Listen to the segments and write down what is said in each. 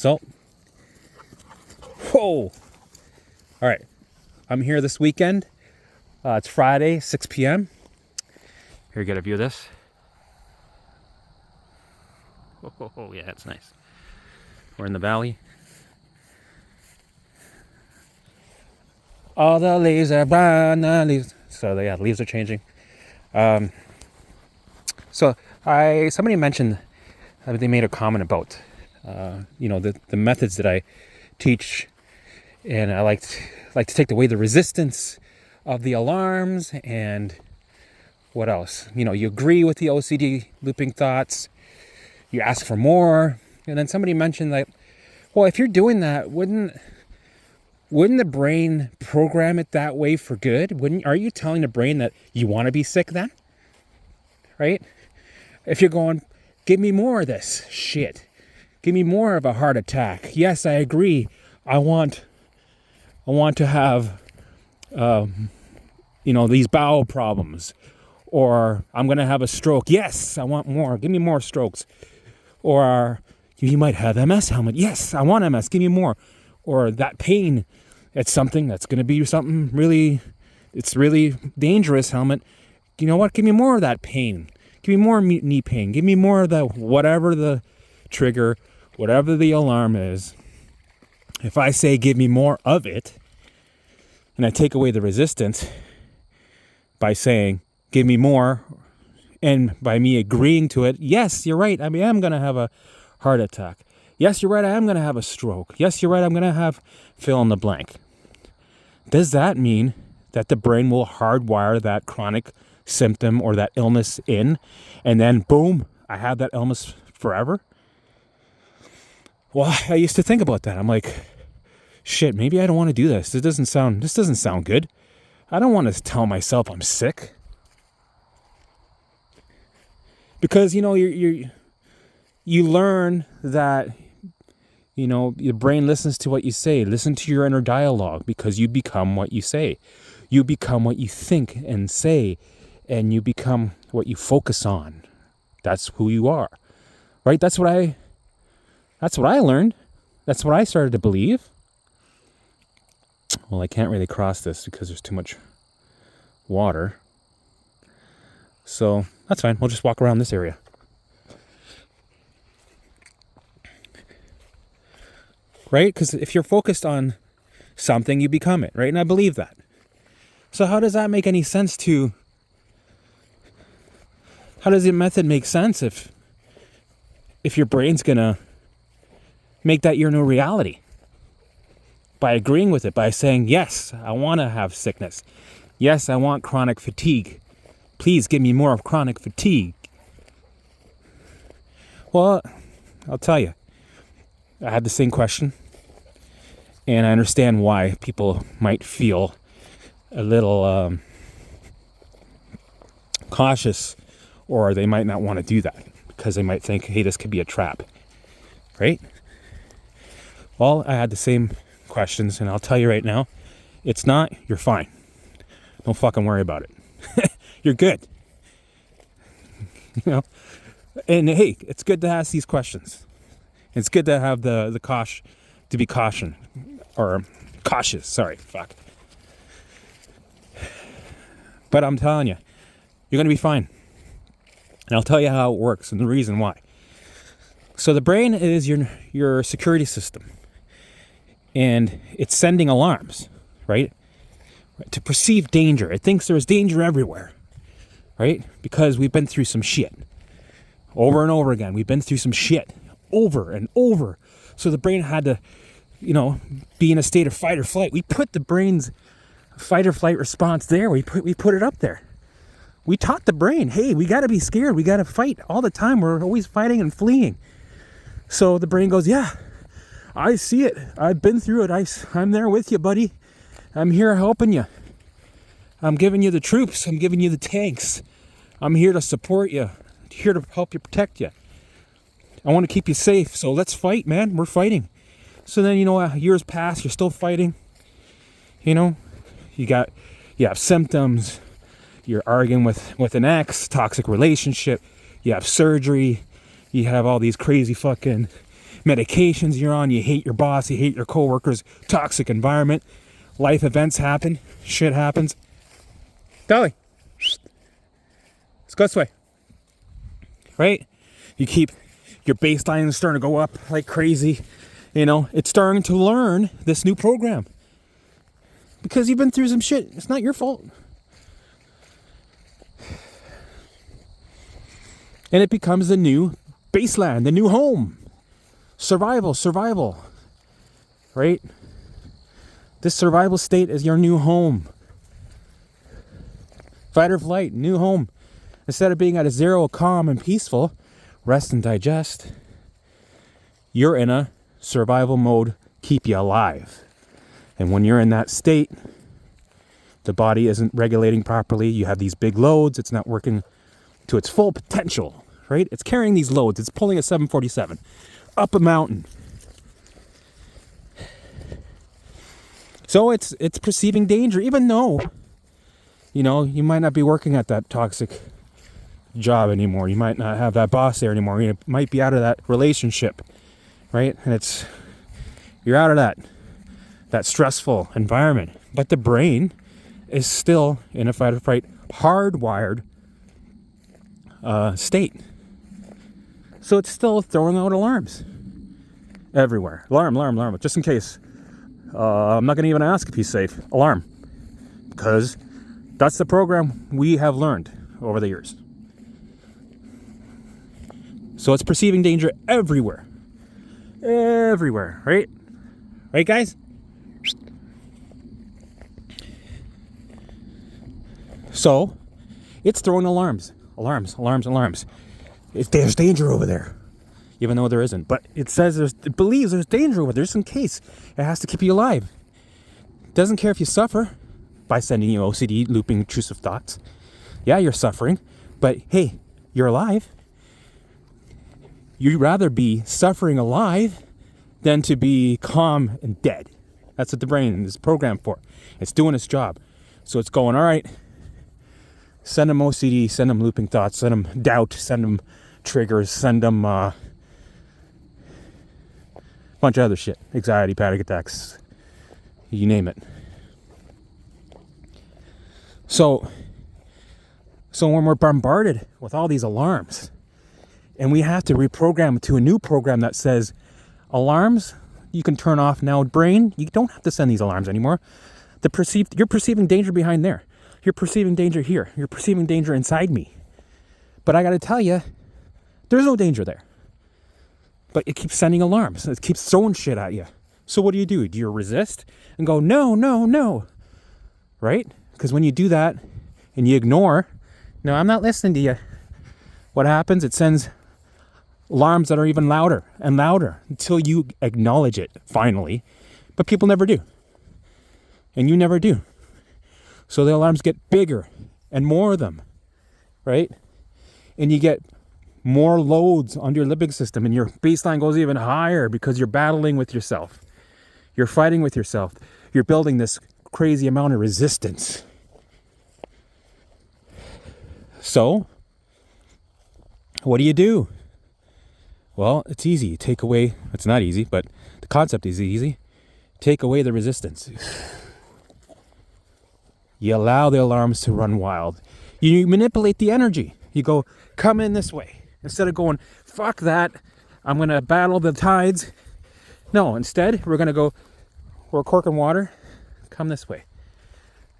So, whoa. All right. I'm here this weekend. It's Friday, 6 p.m. Here, get a view of this. Oh, yeah, it's nice. We're in the valley. All the leaves are brown, the leaves. So, yeah, the leaves are changing. Somebody mentioned, they made a comment about, the methods that I teach, and I like to take away the resistance of the alarms, and what else? You agree with the OCD looping thoughts, you ask for more, and then somebody mentioned that, well, if you're doing that, wouldn't the brain program it that way for good? Are you telling the brain that you want to be sick then? Right? If you're going, give me more of this shit. Give me more of a heart attack. Yes, I agree. I want to have, these bowel problems. Or I'm going to have a stroke. Yes, I want more. Give me more strokes. Or you might have MS, Helmut. Yes, I want MS. Give me more. Or that pain, it's something that's going to be something really, it's really dangerous, Helmut. You know what? Give me more of that pain. Give me more knee pain. Give me more of the, whatever the trigger, whatever the alarm is. If I say give me more of it, and I take away the resistance by saying give me more, and by me agreeing to it, yes, you're right, I am going to have a heart attack. Yes, you're right, I am going to have a stroke. Yes, you're right, I'm going to have fill in the blank. Does that mean that the brain will hardwire that chronic symptom or that illness in, and then boom, I have that illness forever? Well, I used to think about that. I'm like, shit, maybe I don't want to do this. This doesn't sound good. I don't want to tell myself I'm sick. Because, you learn that, your brain listens to what you say. Listen to your inner dialogue, because you become what you say. You become what you think and say, and you become what you focus on. That's who you are, right? That's what I learned. That's what I started to believe. Well, I can't really cross this because there's too much water. So that's fine. We'll just walk around this area. Right? Because if you're focused on something, you become it, right? And I believe that. So how does that make any sense how does the method make sense if your brain's gonna make that your new reality? By agreeing with it, by saying, yes, I want to have sickness. Yes, I want chronic fatigue. Please give me more of chronic fatigue. Well, I'll tell you, I had the same question, and I understand why people might feel a little cautious, or they might not want to do that because they might think, hey, this could be a trap, right? Well, I had the same questions, and I'll tell you right now, it's not. You're fine. Don't fucking worry about it. You're good. And hey, it's good to ask these questions. It's good to have the caution, to be cautious. Sorry, fuck. But I'm telling you, you're gonna be fine. And I'll tell you how it works and the reason why. So the brain is your security system. And it's sending alarms, right? To perceive danger. It thinks there's danger everywhere, right? Because we've been through some shit. Over and over again. We've been through some shit. Over and over. So the brain had to, be in a state of fight or flight. We put the brain's fight or flight response there. We put it up there. We taught the brain, hey, we got to be scared. We got to fight all the time. We're always fighting and fleeing. So the brain goes, yeah, I see it. I've been through it. I'm there with you, buddy. I'm here helping you. I'm giving you the troops. I'm giving you the tanks. I'm here to support you. Here to help you, protect you. I want to keep you safe. So let's fight, man. We're fighting. So then, years pass. You're still fighting. You have symptoms. You're arguing with an ex, toxic relationship. You have surgery. You have all these crazy fucking medications you're on, you hate your boss, you hate your coworkers, toxic environment, life events happen, shit happens. Dolly, let's go this way. Right? You keep your baseline is starting to go up like crazy. You know, it's starting to learn this new program. Because you've been through some shit. It's not your fault. And it becomes the new baseline, the new home. Survival. Right? This survival state is your new home. Fight or flight, new home. Instead of being at a zero, calm and peaceful, rest and digest, you're in a survival mode, keep you alive. And when you're in that state, the body isn't regulating properly. You have these big loads. It's not working to its full potential, right? It's carrying these loads. It's pulling a 747 up a mountain. So it's perceiving danger, even though, you know, you might not be working at that toxic job anymore. You might not have that boss there anymore. You might be out of that relationship, right? And you're out of that stressful environment. But the brain is still in a fight or flight, hardwired state. So it's still throwing out alarms everywhere. Alarm, just in case. I'm not going to even ask if he's safe. Alarm. Because that's the program we have learned over the years. So it's perceiving danger everywhere. Everywhere, right? Right, guys? So, it's throwing alarms. Alarms. There's danger over there. Even though there isn't. But it says it believes there's danger over there just in case. It has to keep you alive. It doesn't care if you suffer by sending you OCD, looping intrusive thoughts. Yeah, you're suffering. But hey, you're alive. You'd rather be suffering alive than to be calm and dead. That's what the brain is programmed for. It's doing its job. So it's going, all right, send them OCD, send them looping thoughts, send them doubt, send them triggers, send them a bunch of other shit. Anxiety, panic attacks, you name it. So when we're bombarded with all these alarms, and we have to reprogram to a new program that says, alarms, you can turn off now, brain. You don't have to send these alarms anymore. You're perceiving danger behind there. You're perceiving danger here. You're perceiving danger inside me. But I got to tell you, there's no danger there. But it keeps sending alarms. It keeps throwing shit at you. So what do? Do you resist and go, no? Right? Because when you do that and you ignore, no, I'm not listening to you. What happens? It sends alarms that are even louder and louder until you acknowledge it finally. But people never do. And you never do. So the alarms get bigger and more of them, right? And you get more loads on your limbic system and your baseline goes even higher because you're battling with yourself. You're fighting with yourself. You're building this crazy amount of resistance. So, what do? Well, it's easy. It's not easy, but the concept is easy. Take away the resistance. You allow the alarms to run wild. You manipulate the energy. You go, come in this way. Instead of going, fuck that, I'm going to battle the tides. No, instead, we're going to go, we're corking water. Come this way.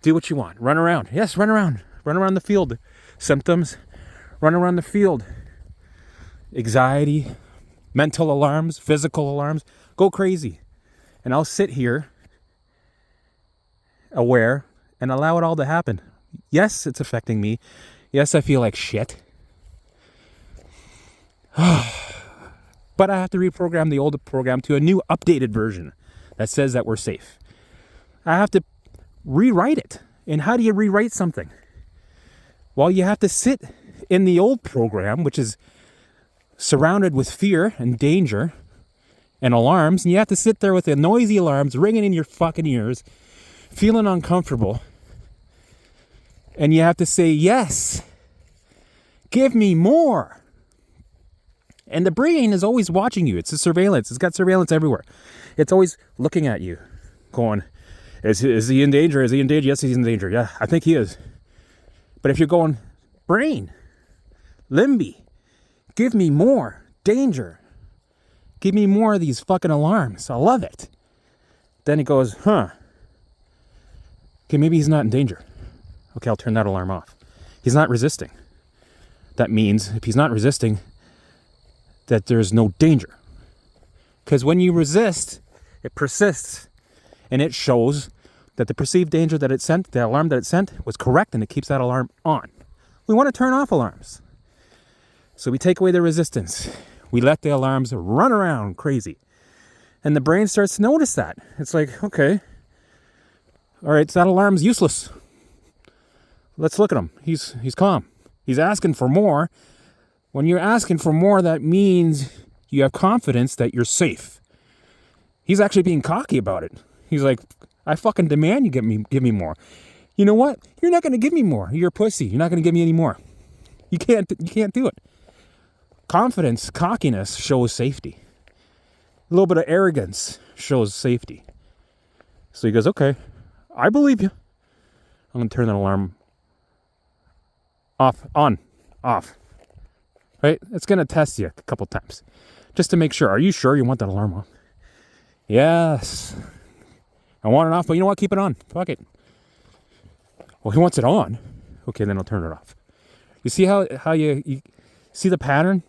Do what you want. Run around. Yes, run around. Run around the field. Symptoms, run around the field. Anxiety, mental alarms, physical alarms. Go crazy. And I'll sit here, aware, and allow it all to happen. Yes, it's affecting me. Yes, I feel like shit. But I have to reprogram the old program to a new updated version that says that we're safe. I have to rewrite it. And how do you rewrite something? Well, you have to sit in the old program, which is surrounded with fear and danger and alarms. And you have to sit there with the noisy alarms ringing in your fucking ears, feeling uncomfortable. And you have to say, yes, give me more. And the brain is always watching you. It's a surveillance. It's got surveillance everywhere. It's always looking at you, going, is he in danger? Is he in danger? Yes, he's in danger. Yeah, I think he is. But if you're going, brain, limby, give me more danger. Give me more of these fucking alarms. I love it. Then it goes, okay, maybe he's not in danger. Okay, I'll turn that alarm off. He's not resisting. That means if he's not resisting, that there's no danger. Because when you resist, it persists. And it shows that the perceived danger that it sent, the alarm that it sent, was correct, and it keeps that alarm on. We want to turn off alarms. So we take away the resistance. We let the alarms run around crazy. And the brain starts to notice that. It's like, okay, all right, so that alarm's useless. Let's look at him. He's calm. He's asking for more. When you're asking for more, that means you have confidence that you're safe. He's actually being cocky about it. He's like, I fucking demand you give me more. You know what? You're not going to give me more. You're a pussy. You're not going to give me any more. You can't do it. Confidence, cockiness shows safety. A little bit of arrogance shows safety. So he goes, okay, I believe you. I'm going to turn that alarm off. Right? It's going to test you a couple times just to make sure. Are you sure you want that alarm off? Yes. I want it off, but you know what? Keep it on. Fuck it. Well, he wants it on. Okay, then I'll turn it off. You see how you see the pattern?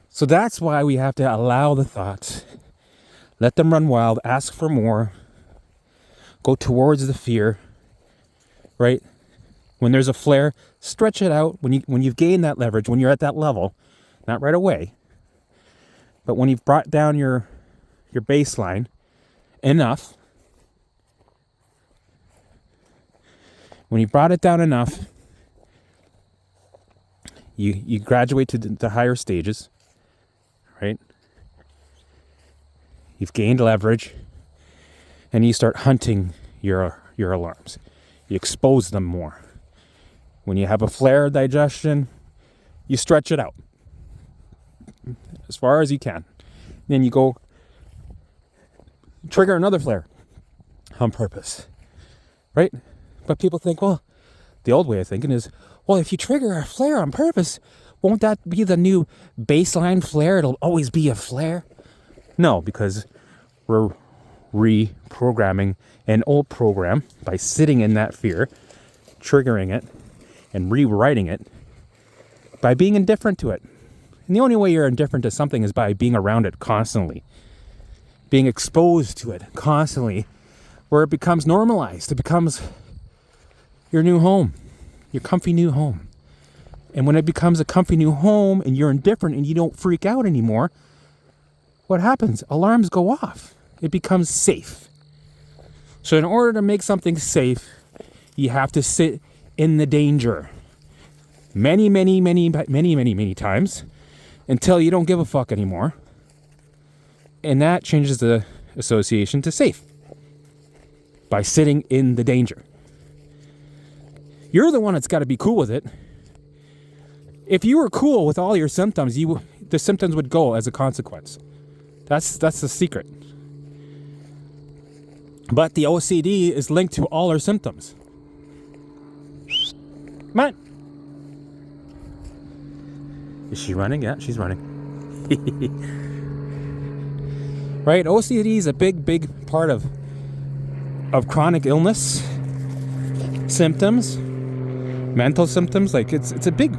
So that's why we have to allow the thoughts. Let them run wild. Ask for more. Go towards the fear. Right? When there's a flare, stretch it out. When you've gained that leverage, when you're at that level, not right away, but when you've brought down your baseline enough, when you brought it down enough, you graduate to the higher stages, right? You've gained leverage, and you start hunting your alarms. You expose them more. When you have a flare digestion, you stretch it out as far as you can. Then you go trigger another flare on purpose, right? But people think, well, the old way of thinking is, well, if you trigger a flare on purpose, won't that be the new baseline flare? It'll always be a flare. No, because we're reprogramming an old program by sitting in that fear, triggering it, and rewriting it by being indifferent to it. And the only way you're indifferent to something is by being around it constantly, being exposed to it constantly, where it becomes normalized. It becomes your new home, your comfy new home. And when it becomes a comfy new home and you're indifferent and you don't freak out anymore, what happens? Alarms go off. It becomes safe. So in order to make something safe, you have to sit in the danger many times until you don't give a fuck anymore. And that changes the association to safe by sitting in the danger. You're the one that's got to be cool with it. If you were cool with all your symptoms, the symptoms would go as a consequence. That's the secret. But the OCD is linked to all our symptoms. Come on. Is she running? Yeah, she's running. Right? OCD is a big part of chronic illness, symptoms, mental symptoms. Like it's a big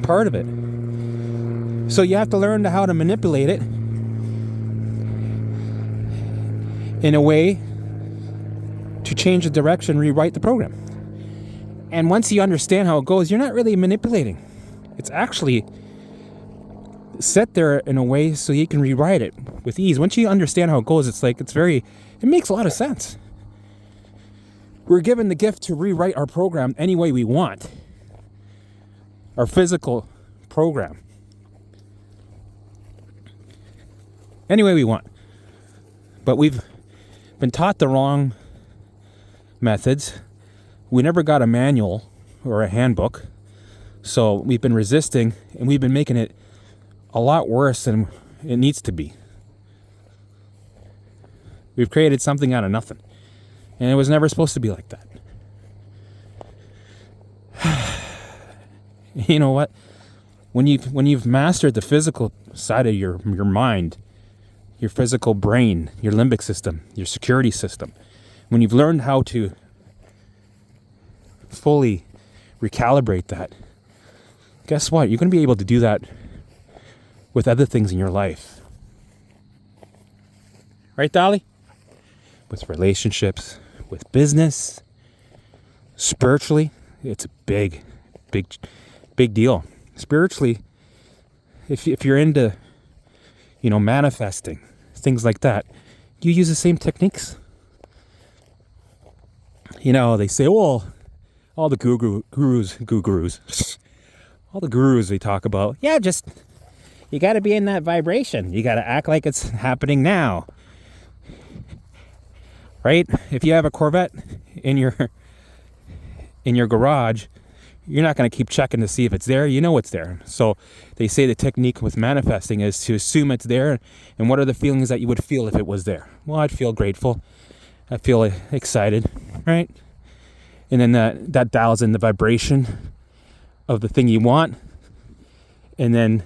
part of it. So you have to learn how to manipulate it in a way to change the direction, rewrite the program. And once you understand how it goes, you're not really manipulating. It's actually set there in a way so you can rewrite it with ease. Once you understand how it goes, it makes a lot of sense. We're given the gift to rewrite our program any way we want. Our physical program. Any way we want. But we've been taught the wrong methods. We never got a manual or a handbook. So we've been resisting, and we've been making it a lot worse than it needs to be. We've created something out of nothing. And it was never supposed to be like that. You know what? When you've mastered the physical side of your mind, your physical brain, your limbic system, your security system, when you've learned how to fully recalibrate that, guess what? You're going to be able to do that with other things in your life. Right, Dolly? With relationships, with business, spiritually, it's a big deal. Spiritually, if you're into, manifesting, things like that, you use the same techniques. They say, well, all the gurus, all the gurus they talk about, you got to be in that vibration. You got to act like it's happening now. Right? If you have a Corvette in your garage, you're not going to keep checking to see if it's there. You know it's there. So they say the technique with manifesting is to assume it's there. And what are the feelings that you would feel if it was there? Well, I'd feel grateful. I'd feel excited, right? And then that dials in the vibration of the thing you want. And then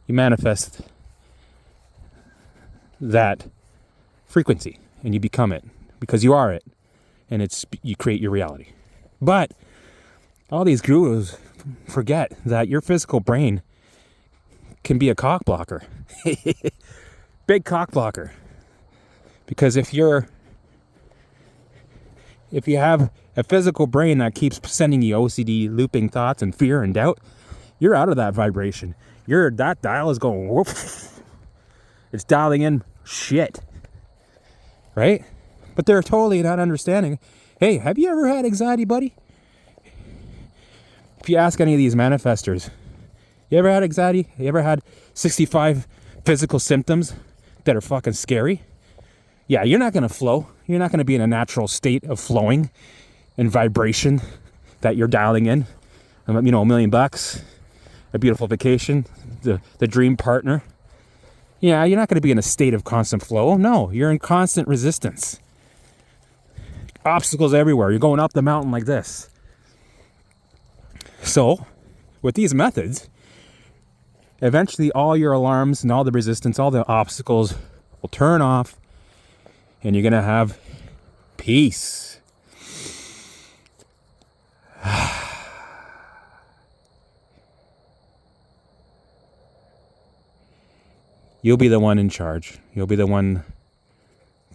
you manifest that frequency and you become it because you are it. And you create your reality. But all these gurus forget that your physical brain can be a cock blocker. Big cock blocker. Because if you have a physical brain that keeps sending you OCD looping thoughts and fear and doubt, you're out of that vibration. That dial is going whoop. It's dialing in shit. Right? But they're totally not understanding. Hey, have you ever had anxiety, buddy? If you ask any of these manifestors, you ever had anxiety? You ever had 65 physical symptoms that are fucking scary? Yeah, you're not going to flow. You're not going to be in a natural state of flowing and vibration that you're dialing in. $1 million, a beautiful vacation, the dream partner. Yeah, you're not going to be in a state of constant flow. No, you're in constant resistance. Obstacles everywhere. You're going up the mountain like this. So, with these methods, eventually all your alarms and all the resistance, all the obstacles will turn off and you're going to have peace. You'll be the one in charge. You'll be the one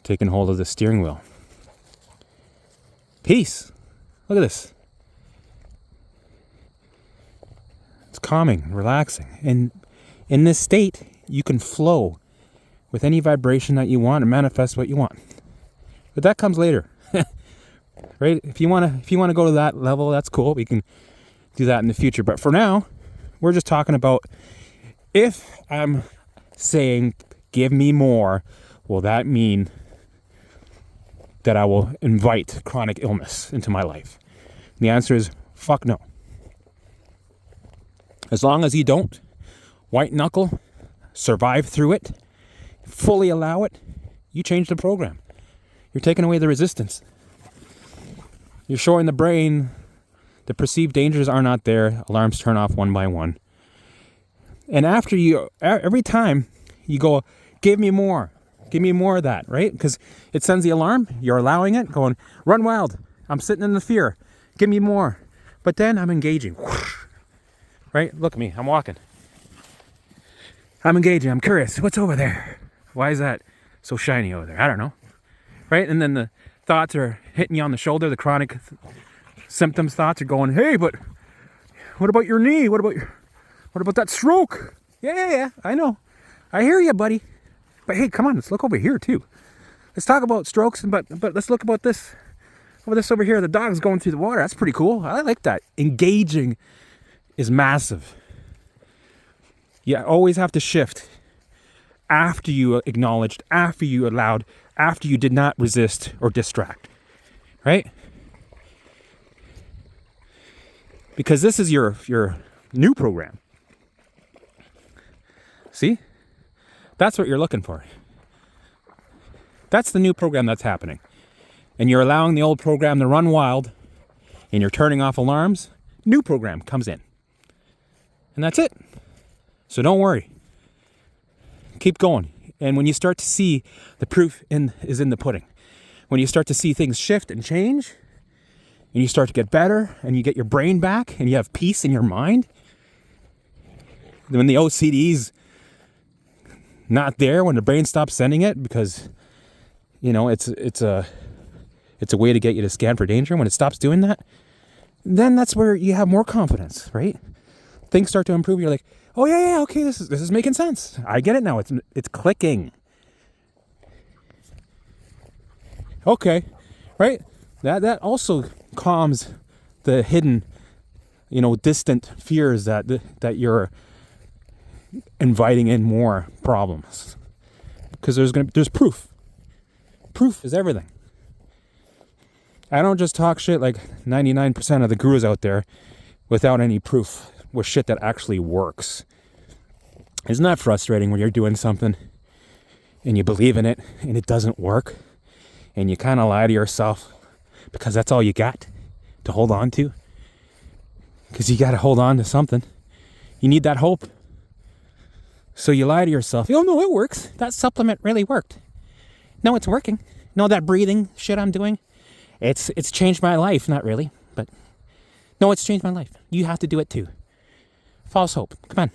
taking hold of the steering wheel. Peace. Look at this. It's calming, relaxing. And in this state, you can flow with any vibration that you want and manifest what you want. But that comes later. Right? If you want to go to that level, that's cool. We can do that in the future. But for now, we're just talking about if I'm saying, give me more, will that mean that I will invite chronic illness into my life? And the answer is, fuck no. As long as you don't white knuckle, survive through it, fully allow it, you change the program. You're taking away the resistance. You're showing the brain the perceived dangers are not there. Alarms turn off one by one. And every time you go, give me more of that, right? Because it sends the alarm, you're allowing it, going, run wild. I'm sitting in the fear. Give me more. But then I'm engaging. Right? Look at me. I'm walking. I'm engaging. I'm curious. What's over there? Why is that so shiny over there? I don't know. Right? And then the thoughts are hitting you on the shoulder. The chronic symptoms thoughts are going, hey, but what about your knee? What about that stroke? Yeah, I know. I hear you, buddy. But hey, come on. Let's look over here too. Let's talk about strokes, but let's look about this. Over here. The dog's going through the water. That's pretty cool. I like that. Engaging is massive. You always have to shift after you acknowledged, after you allowed, after you did not resist or distract. Right? Because this is your New program. See? That's what you're looking for. That's the new program that's happening. And you're allowing the old program to run wild, and you're turning off alarms. New program comes in. And that's it. So don't worry. Keep going. And when you start to see, the proof is in the pudding. When you start to see things shift and change, and you start to get better, and you get your brain back, and you have peace in your mind, when the OCD's not there, when the brain stops sending it, because it's a way to get you to scan for danger. When it stops doing that, then that's where you have more confidence, right? Things start to improve. You're like, oh yeah, okay, this is making sense. I get it now. It's clicking. Okay, right? That also calms the hidden, distant fears that you're inviting in more problems, because there's proof. Proof is everything. I don't just talk shit like 99% of the gurus out there without any proof with shit that actually works. Isn't that frustrating when you're doing something and you believe in it and it doesn't work, and you kind of lie to yourself because that's all you got to hold on to? Because you got to hold on to something. You need that hope. So you lie to yourself. Oh no, it works. That supplement really worked. No, it's working. No, that breathing shit I'm doing, it's changed my life. Not really, but no, it's changed my life. You have to do it too. False hope. Come on.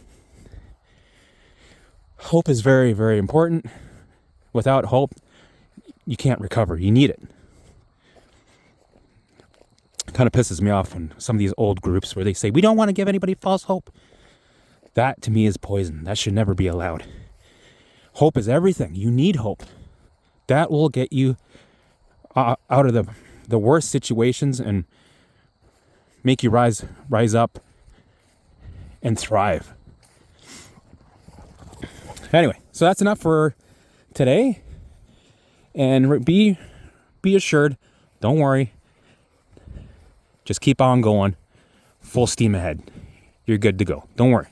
Hope is very, very important. Without hope, you can't recover. You need it. It kind of pisses me off when some of these old groups where they say, we don't want to give anybody false hope. That to me is poison. That should never be allowed. Hope is everything. You need hope. That will get you out of the worst situations and make you rise up and thrive. Anyway, so that's enough for today. And be assured, don't worry. Just keep on going. Full steam ahead. You're good to go. Don't worry.